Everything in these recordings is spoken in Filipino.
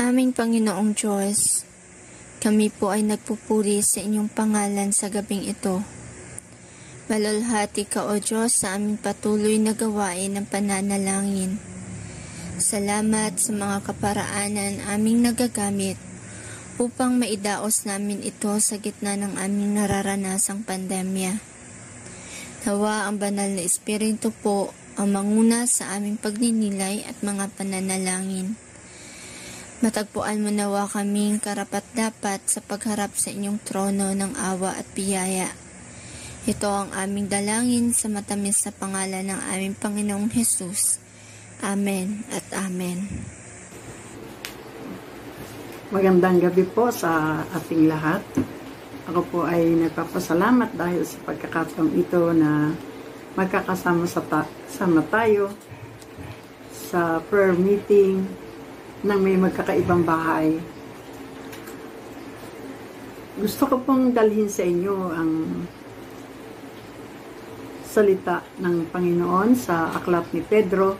Aming Panginoong Diyos, kami po ay nagpupuri sa inyong pangalan sa gabing ito. Malulhati ka o Diyos sa aming patuloy na gawain ng pananalangin. Salamat sa mga kaparaanan aming nagagamit upang maidaos namin ito sa gitna ng aming nararanasang pandemya. Nawa ang banal na Espiritu po ang manguna sa aming pagninilay at mga pananalangin. Matagpuan mo nawa kaming karapat-dapat sa pagharap sa inyong trono ng awa at biyaya. Ito ang aming dalangin sa matamis na pangalan ng aming Panginoong Hesus. Amen at Amen. Magandang gabi po sa ating lahat. Ako po ay nagpapasalamat dahil sa pagkakataong ito na magkakasama sama tayo sa prayer meeting ng may magkakaibang bahay. Gusto ko pong dalhin sa inyo ang salita ng Panginoon sa aklat ni Pedro,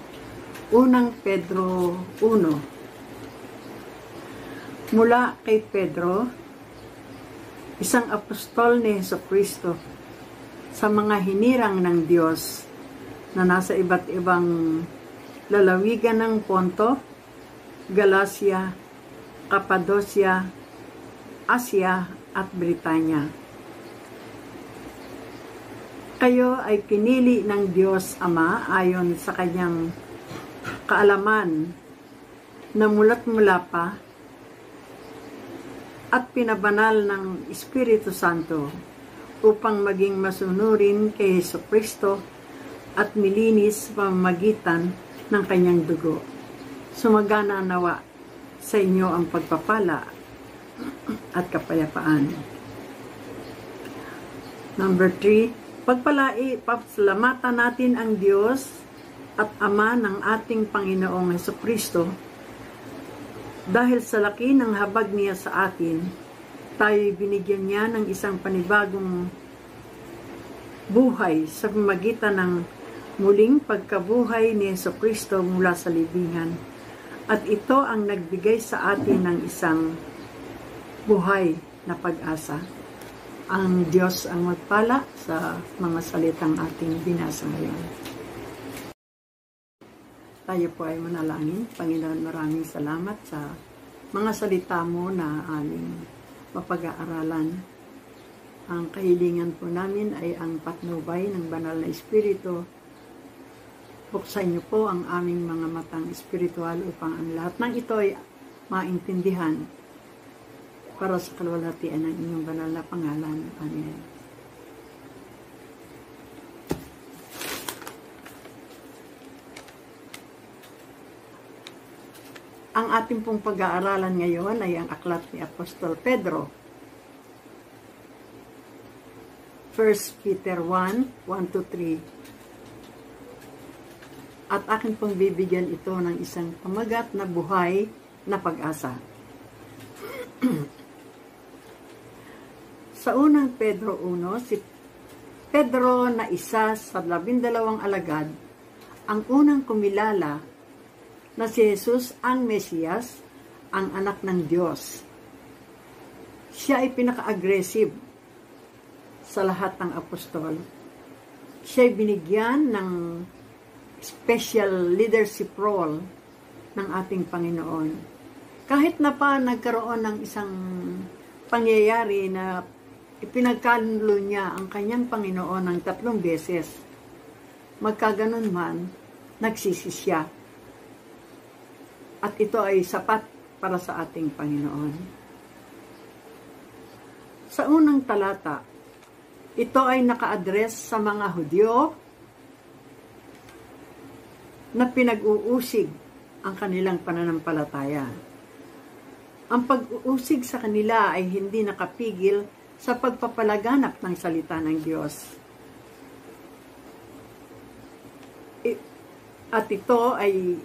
unang Pedro 1. Mula kay Pedro, isang apostol ni Jesucristo, sa mga hinirang ng Diyos na nasa iba't ibang lalawigan ng Ponto, Galacia, Cappadocia, Asia at Britanya. Kayo ay pinili ng Diyos Ama ayon sa kanyang kaalaman na mula't-mula pa at pinabanal ng Espiritu Santo upang maging masunurin kay Jesucristo at milinis sa pamamagitan ng kanyang dugo. Sumagana nawa sa inyo ang pagpapala at kapayapaan. Number 3, pasalamatan natin ang Diyos at Ama ng ating Panginoong Jesucristo. Dahil sa laki ng habag niya sa atin, tayo'y binigyan niya ng isang panibagong buhay sa pamamagitan ng muling pagkabuhay ni Jesucristo mula sa libingan. At ito ang nagbigay sa atin ng isang buhay na pag-asa. Ang Diyos ang magpala sa mga salitang ating binasa ngayon. Tayo po ay manalangin. Panginoon, maraming salamat sa mga salita mo na aming mapag-aaralan. Ang kahilingan po namin ay ang patnubay ng banal na Espiritu. Buksan niyo po ang aming mga matang espiritual upang ang lahat ng ito ay maintindihan para sa kalwalhatian ng inyong banal na pangalan. Amen. Ang ating pong pag-aaralan ngayon ay ang aklat ni Apostol Pedro. 1 Peter 1, 1-3. At akin pong bibigyan ito ng isang pamagat na buhay na pag-asa. Sa unang Pedro 1, si Pedro na isa sa 12 alagad ang unang kumilala na si Jesus ang Mesiyas, ang anak ng Diyos. Siya ay pinaka-aggressive sa lahat ng apostol. Siya ay binigyan ng special leadership role ng ating Panginoon. Kahit na pa nagkaroon ng isang pangyayari na ipinagkanulo niya ang kanyang Panginoon ng 3 beses, magkaganon man, nagsisi siya. At ito ay sapat para sa ating Panginoon. Sa unang talata, ito ay naka-address sa mga Hudyo na pinag-uusig ang kanilang pananampalataya. Ang pag-uusig sa kanila ay hindi nakapigil sa pagpapalaganap ng salita ng Diyos. At ito ay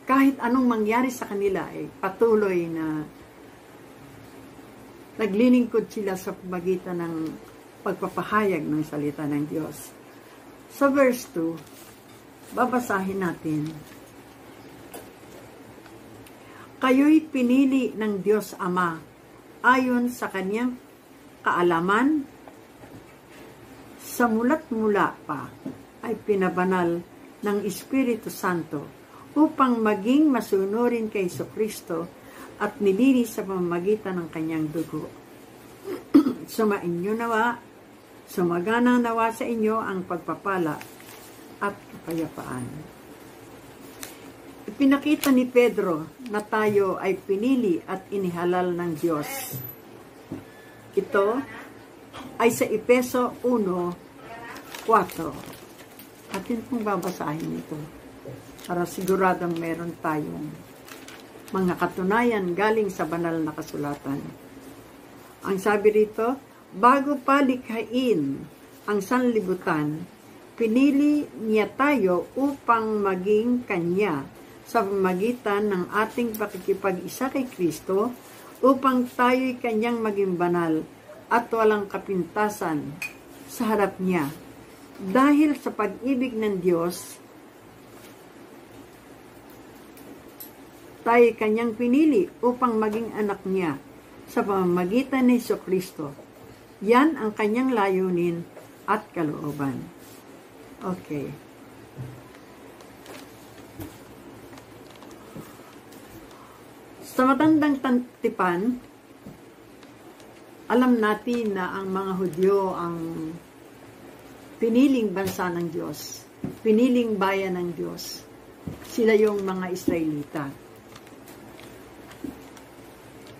kahit anong mangyari sa kanila ay patuloy na naglilingkod sila sa pagitan ng pagpapahayag ng salita ng Diyos. Sa verse 2, babasahin natin. Kayo'y pinili ng Diyos Ama ayon sa kanyang kaalaman, sa mulat-mula pa ay pinabanal ng Espiritu Santo upang maging masunurin kay Jesucristo at nilinis sa pamamagitan ng kanyang dugo. Sumainyo nawa, sumagana nawa sa inyo ang pagpapala at kapayapaan. Ipinakita ni Pedro na tayo ay pinili at inihalal ng Diyos. Ito ay sa Efeso 1:4. Atin pong babasahin ito para siguradong meron tayong mga katunayan galing sa banal na kasulatan. Ang sabi rito, bago pa likhain ang sanlibutan, pinili niya tayo upang maging kanya sa pamamagitan ng ating pakikipag-isa kay Kristo, upang tayo'y kanyang maging banal at walang kapintasan sa harap niya. Dahil sa pag-ibig ng Diyos, tayo kanyang pinili upang maging anak niya sa pamamagitan ni Jesucristo. Yan ang kanyang layunin at kalooban. Okay. Sa matandang tipan, alam natin na ang mga Hudyo ang piniling bansa ng Diyos, piniling bayan ng Diyos. Sila yung mga Israelita.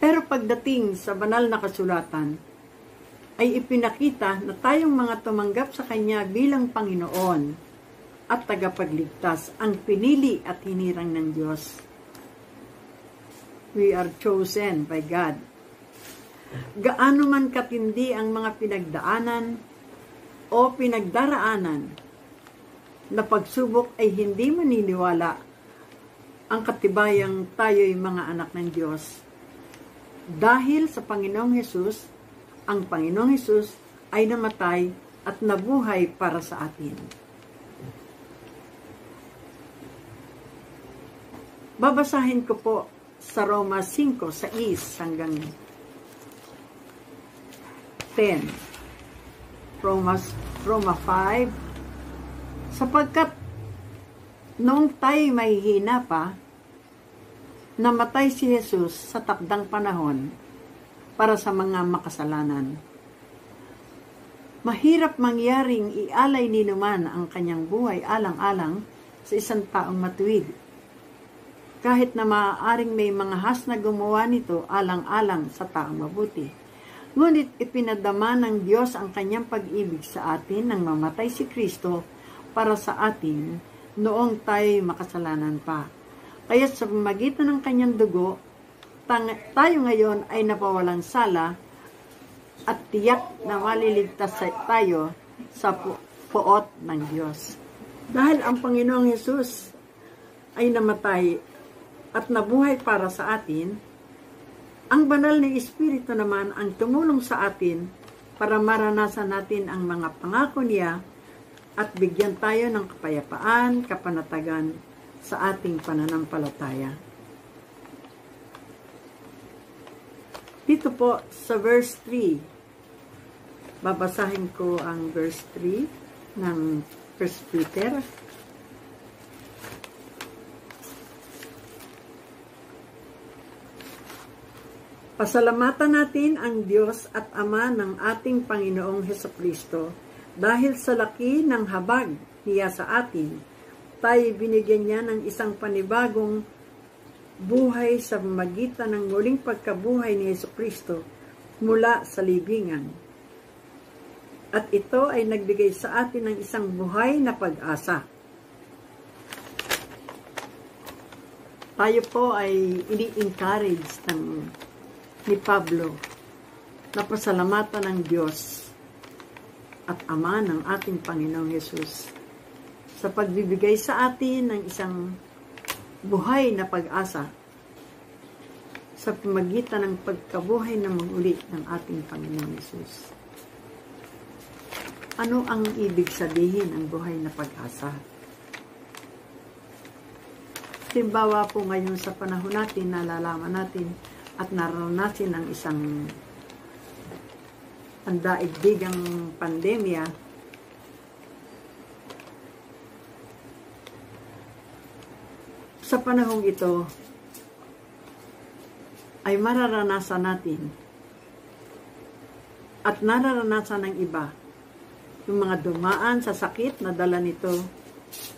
Pero pagdating sa banal na kasulatan, ay ipinakita na tayong mga tumanggap sa Kanya bilang Panginoon at tagapagligtas ang pinili at hinirang ng Diyos. We are chosen by God. Gaano man katindi ang mga pinagdaanan o pinagdaraanan na pagsubok ay hindi maniniwala ang katibayang tayo'y mga anak ng Diyos. Dahil sa Panginoong Hesus, ang Panginoong Hesus ay namatay at nabuhay para sa atin. Babasahin ko po sa Roma 5:6 hanggang 10. Roma 5, sapagkat noong tayo'y mahihina pa, namatay si Jesus sa takdang panahon para sa mga makasalanan. Mahirap mangyaring ialay ni naman ang kanyang buhay alang-alang sa isang taong matuwid. Kahit na maaaring may mga has na gumawa nito alang-alang sa taong mabuti. Ngunit ipinadama ng Diyos ang kanyang pag-ibig sa atin nang mamatay si Kristo para sa atin noong tayo'y makasalanan pa. Kaya sa pamamagitan ng kanyang dugo, tayo ngayon ay napawalang sala at tiyak na maliligtas tayo sa puot ng Diyos. Dahil ang Panginoong Hesus ay namatay at nabuhay para sa atin, ang banal na Espiritu naman ang tumulong sa atin para maranasan natin ang mga pangako niya at bigyan tayo ng kapayapaan, kapanatagan sa ating pananampalataya. Dito po sa verse 3, babasahin ko ang verse 3 ng 1 Peter. Pasalamatan natin ang Diyos at Ama ng ating Panginoong Hesukristo dahil sa laki ng habag niya sa atin, tayo binigyan niya ng isang panibagong buhay sa pamamagitan ng muling pagkabuhay ni Hesukristo mula sa libingan. At ito ay nagbigay sa atin ng isang buhay na pag-asa. Tayo po ay ini-encourage ni Pablo na pasalamatan ng Diyos at Ama ng ating Panginoong Hesus sa pagbibigay sa atin ng isang buhay na pag-asa sa pamagitan ng pagkabuhay na muli ng ating Panginoong Hesus. Ano ang ibig sabihin ng buhay na pag-asa? Halimbawa po ngayon sa panahon natin, nalalaman natin at naranasin ang isang pandaigdigang pandemya. Sa panahong ito, ay mararanasan natin at nararanasan ng iba yung mga dumaan sa sakit na dala nito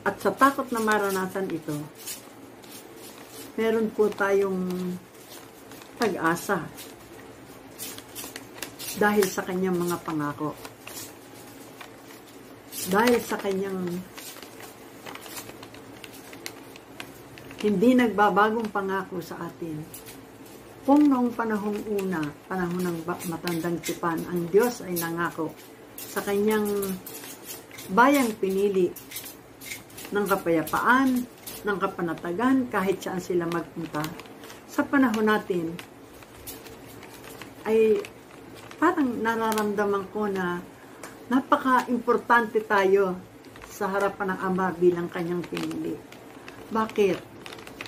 at sa takot na maranasan ito. Meron po tayong pag-asa dahil sa kanyang mga pangako, dahil sa kanyang hindi nagbabagong pangako sa atin. Kung noong panahong una, panahon ng matandang tipan, ang Diyos ay nangako sa kanyang bayang pinili ng kapayapaan, ng kapanatagan kahit saan sila magpunta. Sa panahon natin, ay parang nararamdaman ko na napaka-importante tayo sa harapan ng Ama bilang kanyang pinili. Bakit?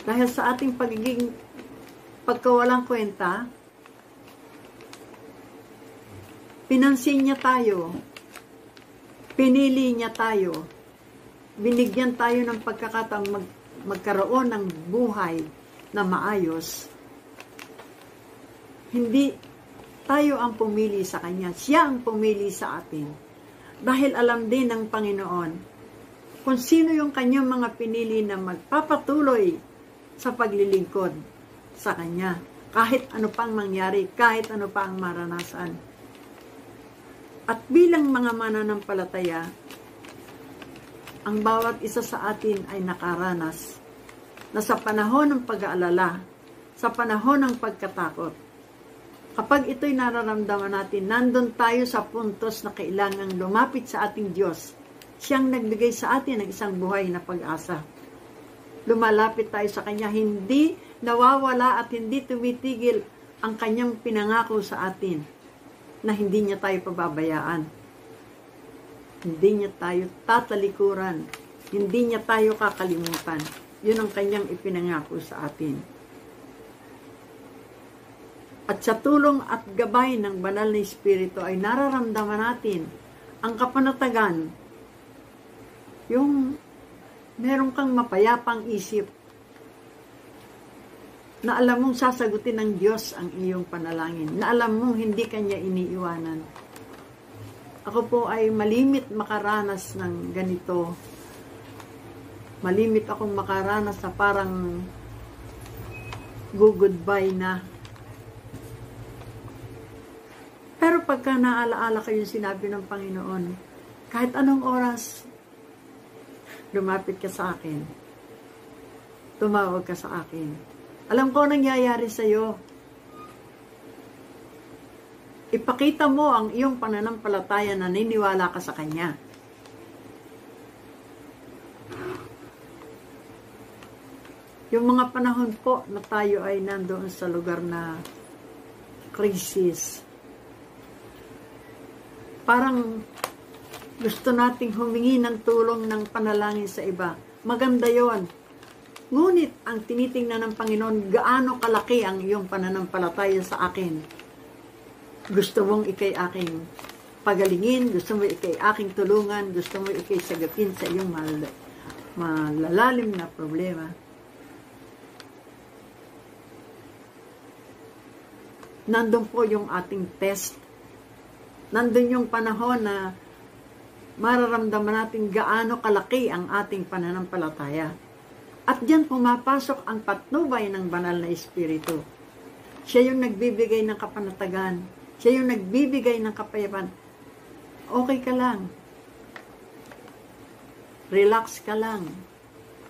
Dahil sa ating pagkawalang kwenta, pinansin niya tayo, pinili niya tayo, binigyan tayo ng pagkakataong magkaroon ng buhay na maayos. Hindi tayo ang pumili sa Kanya. Siya ang pumili sa atin. Dahil alam din ng Panginoon kung sino yung Kanyang mga pinili na magpapatuloy sa paglilingkod sa Kanya. Kahit ano pang mangyari, kahit ano pang maranasan. At bilang mga mananampalataya, ang bawat isa sa atin ay nakaranas na sa panahon ng pag-aalala, sa panahon ng pagkatakot, kapag ito'y nararamdaman natin, nandun tayo sa puntos na kailangang lumapit sa ating Diyos. Siyang nagbigay sa atin ng isang buhay na pag-asa. Lumalapit tayo sa Kanya, hindi nawawala at hindi tumitigil ang Kanyang pinangako sa atin na hindi niya tayo pababayaan. Hindi niya tayo tatalikuran. Hindi niya tayo kakalimutan. Yun ang Kanyang ipinangako sa atin. At sa tulong at gabay ng Banal na Espiritu ay nararamdaman natin ang kapanatagan. Yung meron kang mapayapang isip na alam mong sasagutin ng Diyos ang iyong panalangin. Na alam mong hindi Kanya iniiwanan. Ako po ay malimit makaranas ng ganito. Malimit akong makaranas na parang goodbye na. Pero pagka naalaala ko yung sinabi ng Panginoon, kahit anong oras, lumapit ka sa akin. Tumawag ka sa akin. Alam ko nangyayari sa iyo. Ipakita mo ang iyong pananampalataya na naniniwala ka sa Kanya. Yung mga panahon po na tayo ay nandoon sa lugar na crisis, parang gusto nating humingi ng tulong ng panalangin sa iba. Maganda yon. Ngunit ang tinitingnan ng Panginoon, gaano kalaki ang iyong pananampalataya sa akin. Gusto mong ikay aking pagalingin, gusto mo ikay aking tulungan, gusto mo ikay sagapin sa iyong malalalim na problema. Nandun po yung ating test. Nandun yung panahon na mararamdaman natin gaano kalaki ang ating pananampalataya. At diyan pumapasok ang patnubay ng banal na Espiritu. Siya yung nagbibigay ng kapanatagan. Siya yung nagbibigay ng kapayapaan. Okay ka lang. Relax ka lang.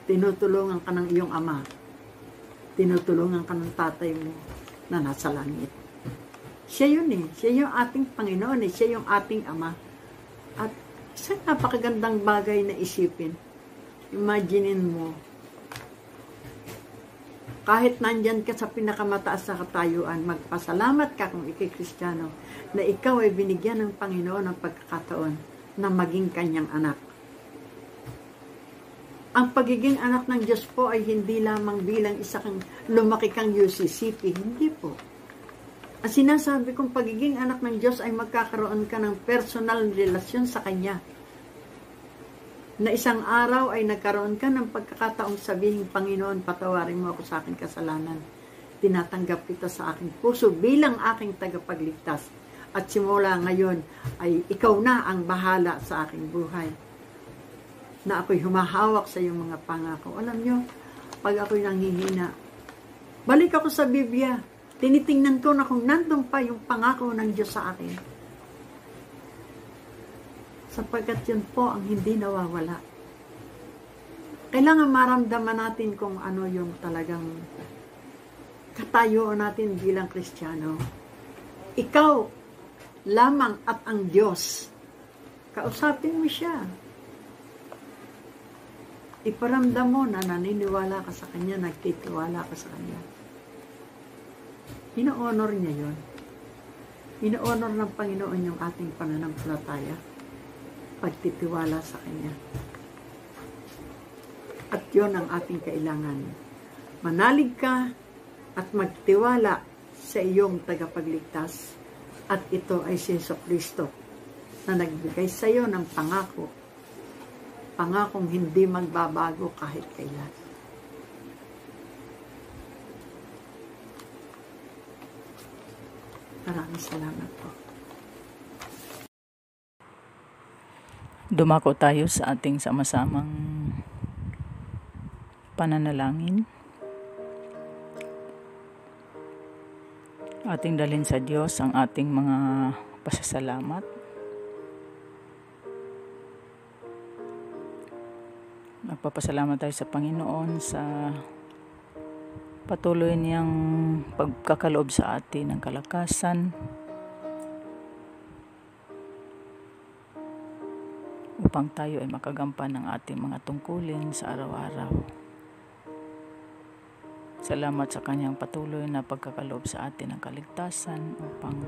Tinutulungan ka ng iyong ama. Tinutulungan ka ng tatay mo na nasa langit. Siya yun eh. Siya yung ating Panginoon eh. Siya yung ating ama. At isang napakagandang bagay na isipin. Imaginein mo, kahit nandyan ka sa pinakamataas sa katayuan, magpasalamat ka kung ikay Kristiyano, na ikaw ay binigyan ng Panginoon ng pagkakataon na maging kanyang anak. Ang pagiging anak ng Diyos po ay hindi lamang bilang isa kang lumaki kang UCCP. Hindi po. Ang sinasabi kong pagiging anak ng Diyos ay magkakaroon ka ng personal relasyon sa Kanya. Na isang araw ay nagkaroon ka ng pagkakataong sabihin, Panginoon, patawarin mo ako sa aking kasalanan. Tinatanggap kita sa aking puso bilang aking tagapagligtas. At simula ngayon ay ikaw na ang bahala sa aking buhay. Na ako'y humahawak sa iyong mga pangako. Alam nyo, pag ako'y nanghihina, balik ako sa Biblia. Tinitingnan ko na kung nandun pa yung pangako ng Diyos sa akin. Sapagkat yun po ang hindi nawawala. Kailangan maramdaman natin kung ano yung talagang katayuan natin bilang Kristiyano. Ikaw lamang at ang Diyos. Kausapin mo siya. Iparamdam mo na naniniwala ka sa Kanya, nagtitiwala ka sa Kanya. Ino-honor niya yun. Ino-honor ng Panginoon yung ating pananampalataya. Pagtitiwala sa Kanya. At yun ang ating kailangan. Manalig ka at magtiwala sa iyong tagapagligtas. At ito ay si Jesucristo na nagbigay sa iyo ng pangako. Pangakong hindi magbabago kahit kailan. Maraming salamat po. Dumako tayo sa ating sama-samang pananalangin. Ating dalhin sa Diyos ang ating mga pasasalamat. Nagpapasalamat tayo sa Panginoon sa patuloy niyang pagkakaloob sa atin ng kalakasan upang tayo ay makagampan ng ating mga tungkulin sa araw-araw. Salamat sa kanyang patuloy na pagkakaloob sa atin ng kaligtasan upang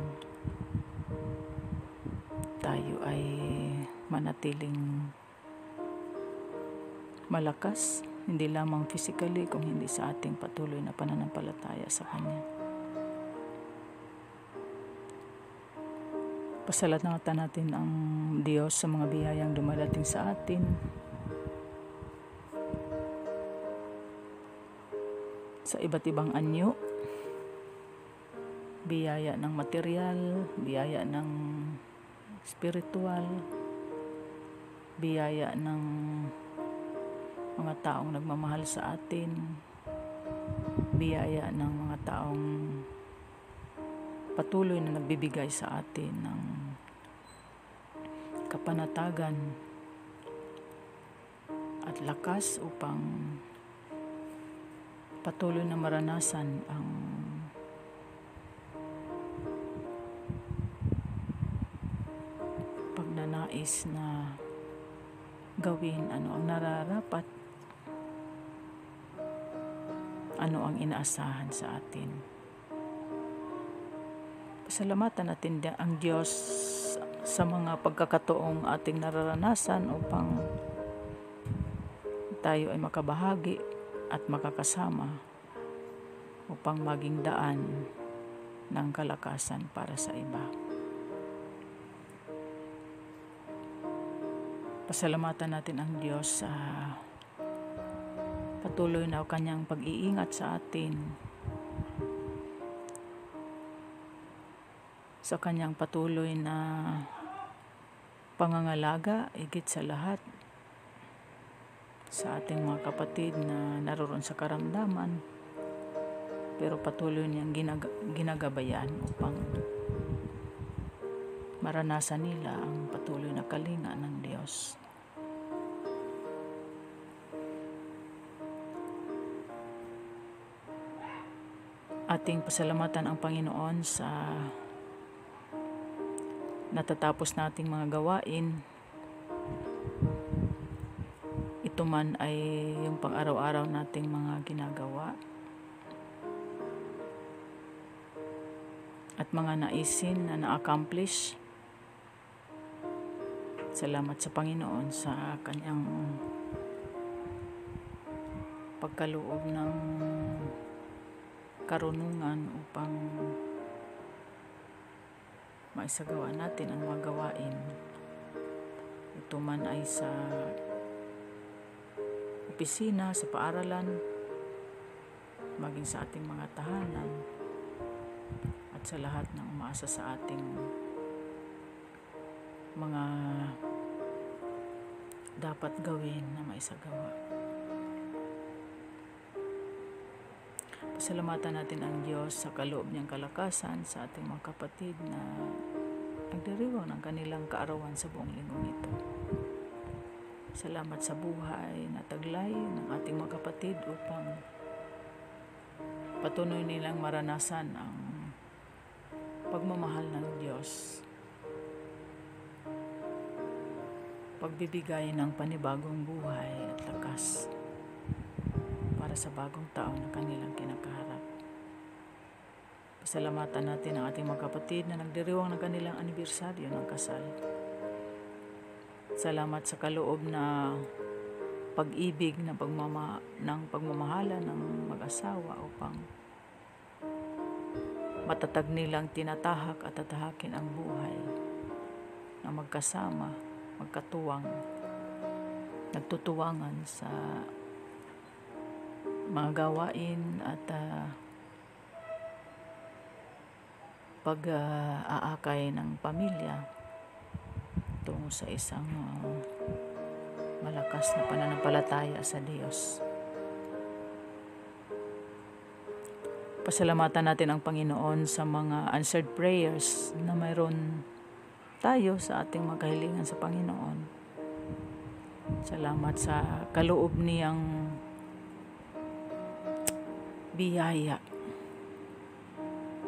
tayo ay manatiling malakas, hindi lamang physically, kung hindi sa ating patuloy na pananampalataya sa Kanya. Pasalamatan natin ang Diyos sa mga biyayang dumadating sa atin. Sa iba't ibang anyo, biyaya ng material, biyaya ng spiritual, biyaya ng mga taong nagmamahal sa atin, biyaya ng mga taong patuloy na nagbibigay sa atin ng kapanatagan at lakas upang patuloy na maranasan ang pagnanais na gawin ano ang nararapat, ano ang inaasahan sa atin. Pasalamatan natin ang Diyos sa mga pagkakataong ating nararanasan upang tayo ay makabahagi at makakasama upang maging daan ng kalakasan para sa iba. Pasalamatan natin ang Diyos sa patuloy na kanyang pag-iingat sa atin, sa kanyang patuloy na pangangalaga, higit sa lahat sa ating mga kapatid na naroon sa karamdaman, pero patuloy niyang ginagabayan upang maranasan nila ang patuloy na kalinga ng Diyos. Ating pasalamatan ang Panginoon sa natatapos nating mga gawain. Ito man ay yung pang-araw-araw nating mga ginagawa at mga naisin na na-accomplish. Salamat sa Panginoon sa kanyang pagkaloob ng karunungan upang maisagawa natin ang mga gawain. Ito man ay sa opisina, sa paaralan, maging sa ating mga tahanan, at sa lahat ng umaasa sa ating mga dapat gawin na maisagawa. Pasalamatan natin ang Diyos sa kaloob niyang kalakasan sa ating mga kapatid na nagdiriwang ng kanilang kaarawan sa buong linggong ito. Salamat sa buhay na taglay ng ating mga kapatid upang patuloy nilang maranasan ang pagmamahal ng Diyos, pagbibigay ng panibagong buhay at lakas para sa bagong taon na kanilang kinakaharap. Pasalamatan natin ang ating mga kapatid na nagdiriwang ng kanilang anibersaryo ng kasal. Salamat sa kaloob na pag-ibig ng pagmamahala ng mag-asawa upang matatag nilang tinatahak at tatahakin ang buhay na magkasama, magkatuwang, nagtutuwangan sa mga gawain at pag-aakay ng pamilya tungo sa isang malakas na pananampalataya sa Diyos. Pasalamatan natin ang Panginoon sa mga answered prayers na mayroon tayo sa ating mga kahilingan sa Panginoon. Salamat sa kaloob niyang biyaya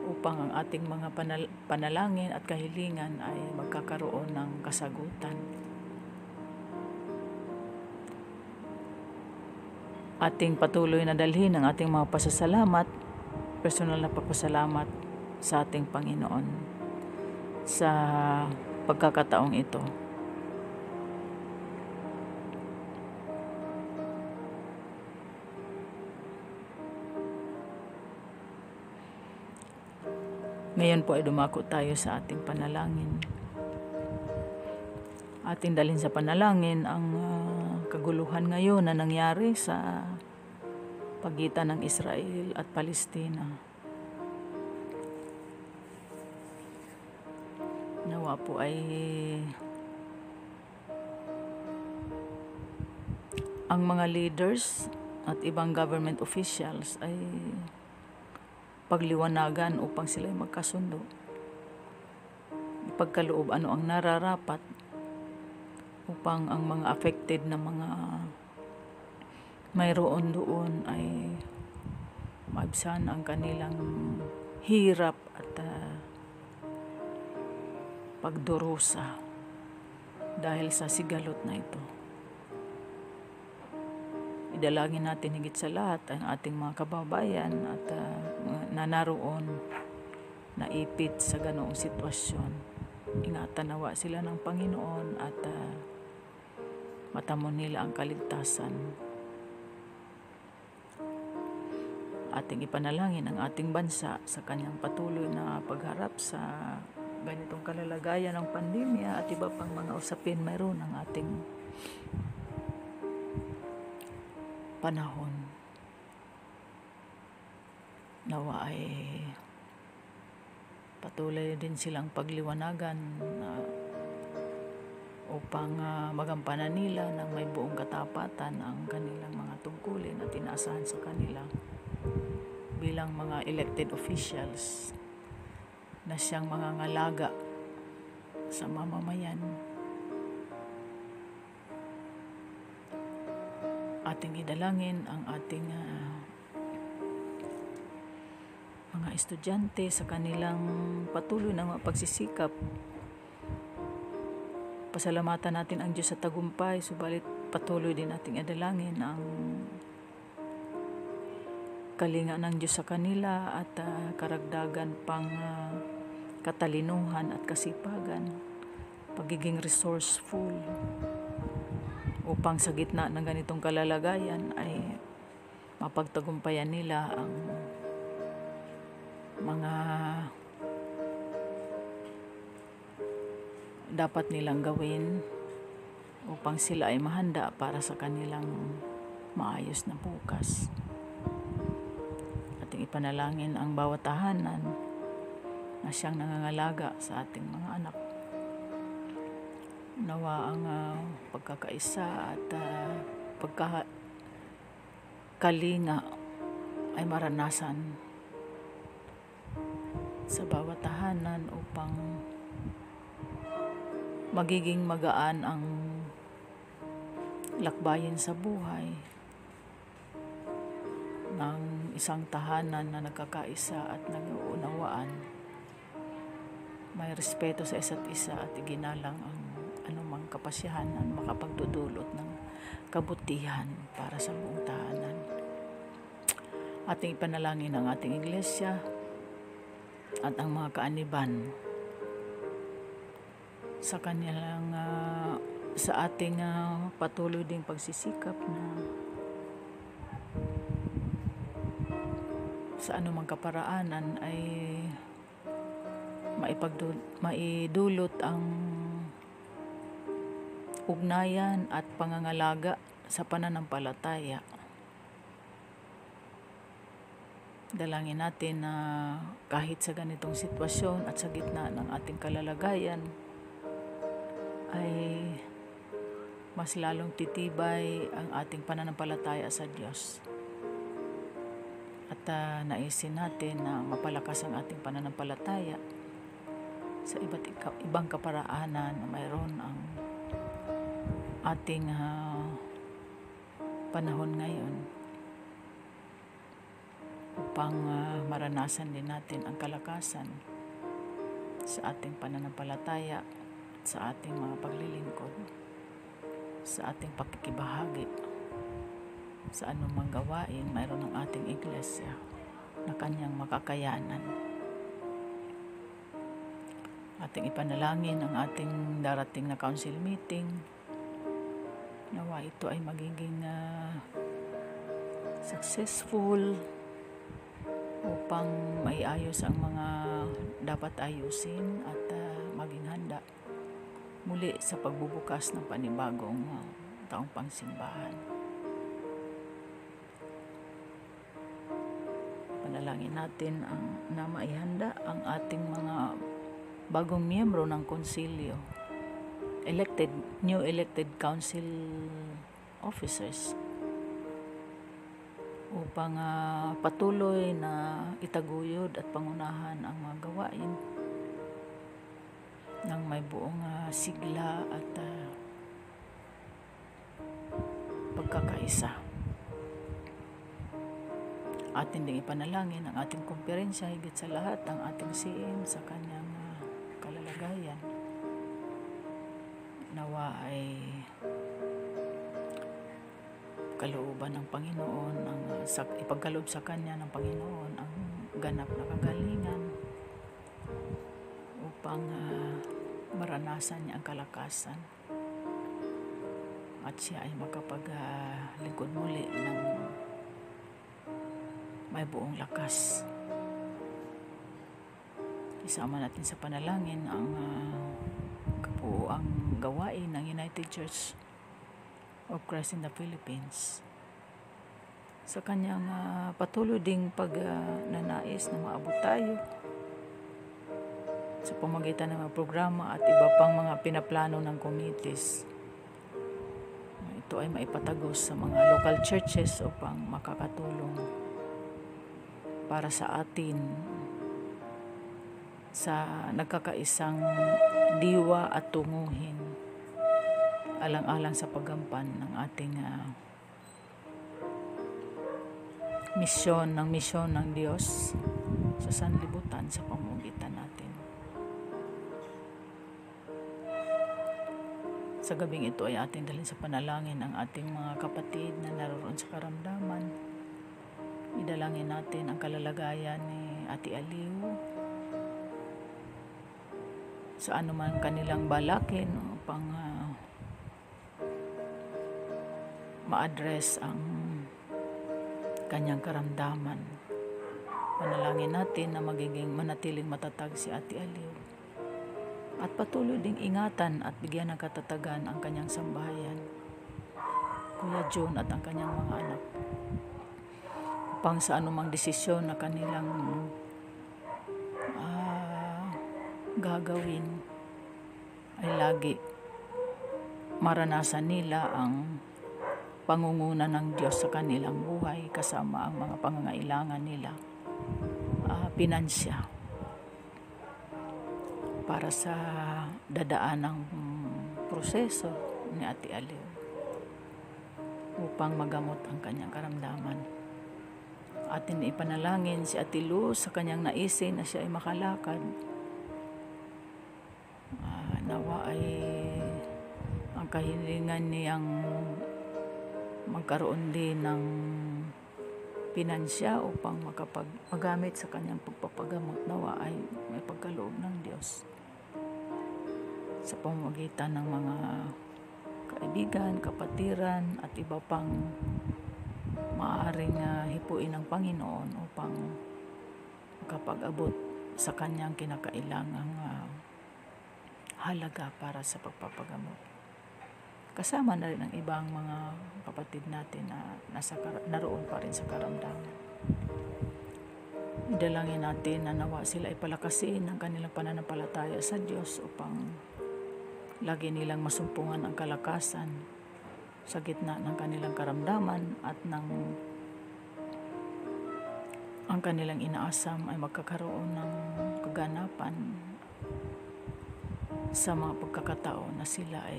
upang ang ating mga panalangin at kahilingan ay magkakaroon ng kasagutan. Ating patuloy na dalhin ang ating mga pasasalamat, personal na papasalamat sa ating Panginoon sa pagkakataong ito. Ngayon po ay dumako tayo sa ating panalangin. Ating dalhin sa panalangin ang kaguluhan ngayon na nangyari sa pagitan ng Israel at Palestina. Nawa po ay ang mga leaders at ibang government officials ay pagliwanagan upang sila ay magkasundo. Ipagkaloob ano ang nararapat upang ang mga affected na mga mayroon doon ay maibsan ang kanilang hirap at pagdurusa dahil sa sigalot na ito. Idalangin natin higit sa lahat ang ating mga kababayan at na naroon, naipit sa ganoong sitwasyon. ingatan nawa sila ng Panginoon at matamon nila ang kaligtasan. Ating ipanalangin ang ating bansa sa kanyang patuloy na pagharap sa ganitong kalalagayan ng pandemya at iba pang mga usapin mayroon ang ating panahon. Nawa ay patuloy din silang pagliwanagan upang magampanan nila ng may buong katapatan ang kanilang mga tungkulin at inaasahan sa kanila bilang mga elected officials na siyang mga ngalaga sa mamamayan. Ating idalangin ang ating mga estudyante sa kanilang patuloy na pagsisikap. Pasalamatan natin ang Diyos sa tagumpay, subalit patuloy din nating idalangin ang kalinga ng Diyos sa kanila at karagdagan pang katalinuhan at kasipagan, pagiging resourceful upang sa gitna ng ganitong kalalagayan ay mapagtagumpayan nila ang mga dapat nilang gawin upang sila ay mahanda para sa kanilang maayos na bukas. Ating ipanalangin ang bawat tahanan na siyang nangangalaga sa ating mga anak. Nawa ang pagkakaisa at pagkakalinga ay maranasan sa bawat tahanan upang magiging magaan ang lakbayin sa buhay ng isang tahanan na nagkakaisa at nag-uunawaan. May respeto sa isa't isa at iginalang ang anumang kapasyahan na makapagdudulot ng kabutihan para sa buong tahanan. Ating ipanalangin ang ating iglesia at ang mga kaaniban sa kanilang sa ating patuloy ding pagsisikap na sa anumang kaparaanan ay maidulot ang ugnayan at pangangalaga sa pananampalataya. Dalangin natin na kahit sa ganitong sitwasyon at sa gitna ng ating kalalagayan ay mas lalong titibay ang ating pananampalataya sa Diyos. At naisin natin na mapalakas ang ating pananampalataya sa ibang kaparaanan na mayroon ang ating panahon ngayon upang maranasan din natin ang kalakasan sa ating pananampalataya, sa ating mga paglilingkod, sa ating pakikibahagi sa anumang gawain mayroon ng ating iglesia na kanyang makakayanan. Ating ipanalangin ang ating darating na council meeting. Nawa ito ay magiging successful upang maiayos ang mga dapat ayusin at maging handa muli sa pagbubukas ng panibagong taong pangsimbahan. Panalangin natin na maihanda ang ating mga bagong miyembro ng konsilyo, new elected council officers, upang patuloy na itaguyod at pangunahan ang mga gawain ng may buong sigla at pagkakaisa. Atin ding ipanalangin ang ating komperensya, higit sa lahat ang ating CM sa kanyang kalalagayan. Nawa ay kalooban ng Panginoon, ipagkaloob sa kanya ng Panginoon ang ganap na kagalingan upang maranasan niya ang kalakasan at siya ay makapaglingkod muli ng may buong lakas. Isama natin sa panalangin ang kabuuang gawain ng United Church of Christ in the Philippines sa kanyang patuloy ding pagnanais na maabot tayo sa pamamagitan ng mga programa at iba pang mga pinaplano ng committees. Ito ay maipatagos sa mga local churches upang makakatulong para sa atin sa nagkakaisang diwa at tunguhin alang-alang sa paggampan ng ating misyon ng Diyos sa sanlibutan sa pamamagitan natin. Sa gabing ito ay ating dalhin sa panalangin ang ating mga kapatid na naroon sa karamdaman. Idalangin natin ang kalalagayan ni Ate Aliw sa anuman kanilang balakin upang ma-address ang kanyang karamdaman. Panalangin natin na magiging manatiling matatag si Ate Aliw at patuloy ding ingatan at bigyan ng katatagan ang kanyang sambahayan, Kuya John at ang kanyang mga anak, upang sa anumang desisyon na kanilang gagawin ay lagi maranasan nila ang pangunguna ng Diyos sa kanilang buhay kasama ang mga pangangailangan nila, pinansya para sa dadaan ng proseso ni Ate Aliw upang magamot ang kanyang karamdaman. Atin ipanalangin si Ate Luz sa kanyang naisin na siya ay makalakad. Nawa ay ang kahilingan niyang magkaroon din ng pinansya upang magamit sa kanyang pagpapagamot. Nawa ay may pagkaloob ng Diyos sa pamamagitan ng mga kaibigan, kapatiran at iba pang maaaring hipuin ng Panginoon upang makapag-abot sa kanyang kinakailangang halaga para sa pagpapagamot. Kasama na rin ang ibang mga kapatid natin na naroon pa rin sa karamdaman. Idalangin natin na nawa sila ay palakasin ang kanilang pananampalataya sa Diyos upang lagi nilang masumpungan ang kalakasan sa gitna ng kanilang karamdaman at ang kanilang inaasam ay magkakaroon ng kaganapan sa mga pagkakataon na sila ay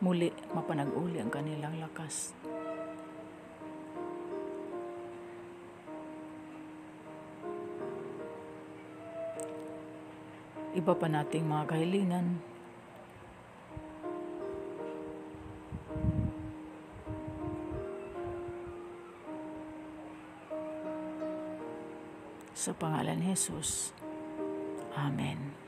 muli mapanag-uli ang kanilang lakas. Iba pa nating mga kahilingan sa pangalan ni Jesus. Amen.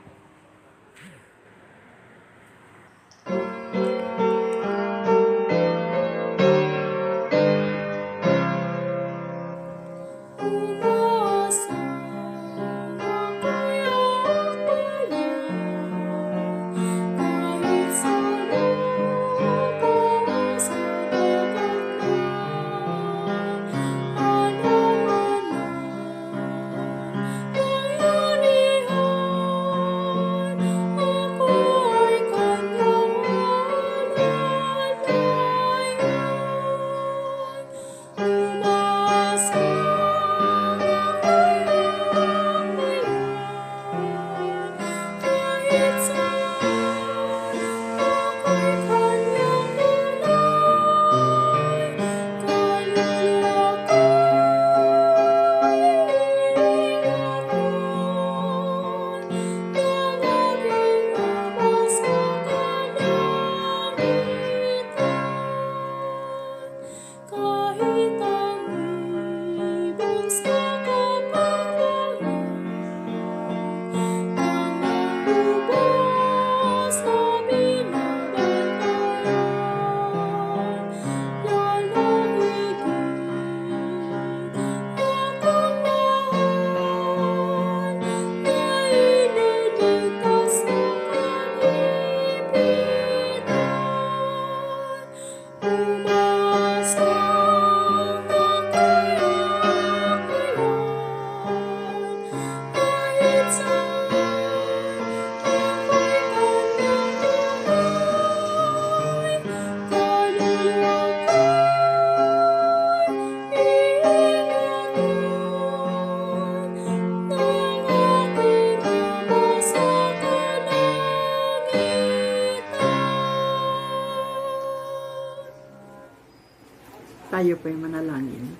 Tayo po'y manalangin.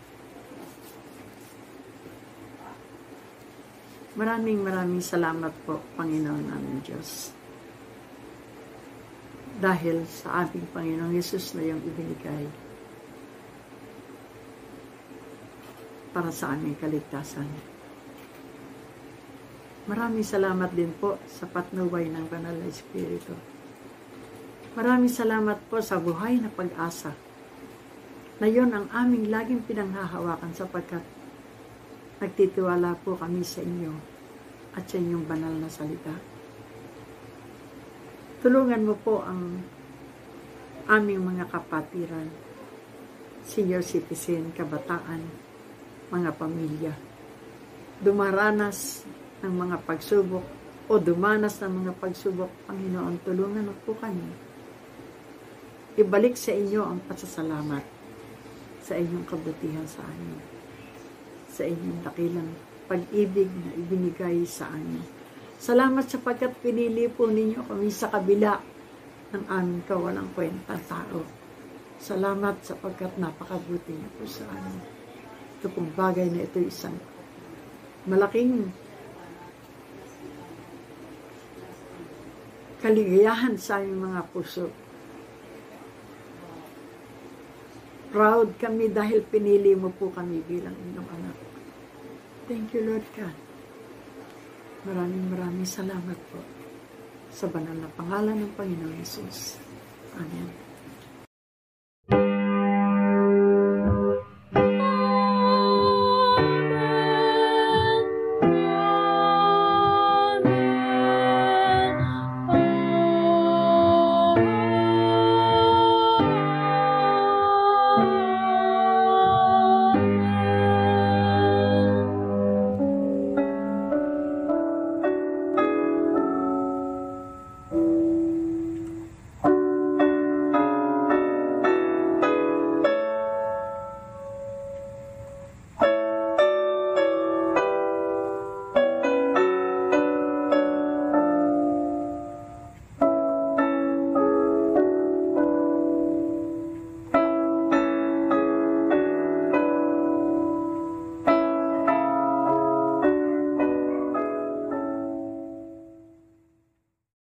Maraming salamat po, Panginoon namin Diyos. Dahil sa ating Panginoong Yesus na iyong ibinigay para sa aming kaligtasan. Maraming salamat din po sa patnubay ng Banal na Espiritu. Maraming salamat po sa buhay na pag-asa na yun ang aming laging pinanghahawakan sapagkat nagtitiwala po kami sa inyo at sa inyong banal na salita. Tulungan mo po ang aming mga kapatiran, senior citizen, kabataan, mga pamilya, dumaranas ng mga pagsubok o dumanas ng mga pagsubok. Panginoon, tulungan mo po kami. Ibalik sa inyo ang pasasalamat sa inyong kabutihan sa amin, sa inyong dakilang pag-ibig na ibinigay sa amin. Salamat sapagkat pinili po ninyo kami sa kabila ng aming kawalang kwentang tao. Salamat sapagkat napakabuti niyo po sa amin. Ito pong bagay na ito isang malaking kaligayahan sa aming mga puso. Proud kami dahil pinili mo po kami bilang inyong anak. Thank you, Lord God. Maraming salamat po sa banal na pangalan ng Panginoon Hesus. Amen.